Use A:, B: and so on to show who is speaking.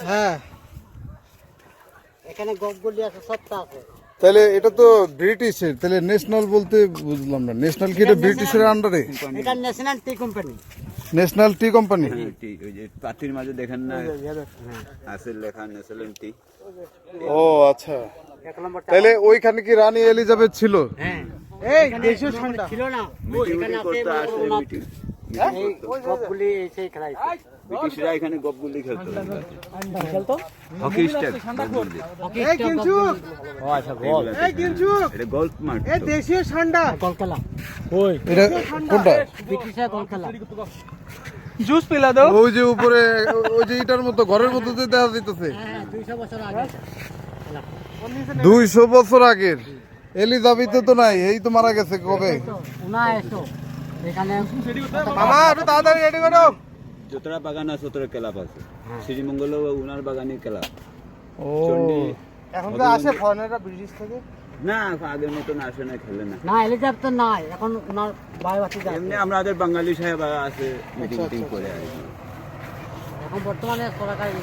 A: হ্যাঁ,
B: এখানে গপগুলি আছে, সবটা আছে।
A: তাহলে এটা তো ব্রিটিশের, তাহলে ন্যাশনাল বলতে বুঝলাম না। ন্যাশনাল কি এটা ব্রিটিশের আন্ডারে?
B: এটা national tea company.
A: National tea company.
C: ওই যে পাতির মাঝে দেখেন না আছে লেখা ন্যাশনাল টি।
A: ও আচ্ছা,
B: এক নম্বর
A: তাহলে ওইখানে কি রানী এলিজাবেথ ছিল?
B: হ্যাঁ,
A: এই
B: এখানে
A: দেশীয় ঠান্ডা
B: ছিল না,
C: মিটিং
B: এখানে আছে
C: করতে আসে
B: ওনার-
C: মিটিং।
B: এই গপগুলি সেই খেলাইছে।
C: ব্রিটিশরা এখানে গপগুলি খেলতো,
B: খেলতো
C: হকি স্টেপ গপগুলি।
B: হকি স্টেপ গপগুলি।
C: ও আচ্ছা গোল, এটা গল্ফ মাঠ তো।
A: দেশীয় ঠান্ডা।
B: গোল খেলা,
A: এটা কোনটা?
B: ব্রিটিশের গোল খেলা।
A: জুস পিলা দাও। ওই যে উপরে ওই যে এটার মতো ঘরের মতো যে দেখা যাইতেছে,
B: হ্যাঁ, 200 বছর আগে খেলা।
A: 200 বছর আগের। এলিজাবেথ তো নাই, এই তো মারা গেছে কবে?
B: উনা এসো এখানে
A: মামা একটু তাড়াতাড়ি রেডি করো।
C: যতটা বাগান আছে ততটা ক্লাব আছে। শ্রীমঙ্গল উনার বাগানে ক্লাব।
A: ও,
C: চণ্ডী
A: এখন তো আসে ফরেনাররা ব্রিটিশ থেকে।
C: না আগের মতন আসে না, খেলে না।
B: না, এলিজাবেথ তো নাই এখন, উনার ভাই বাতি যায়।
C: এমনি আমাদের বাঙালি সাহেব আছে মিটিং টিং করে আর কি।
B: এখন বর্তমানে সরকারি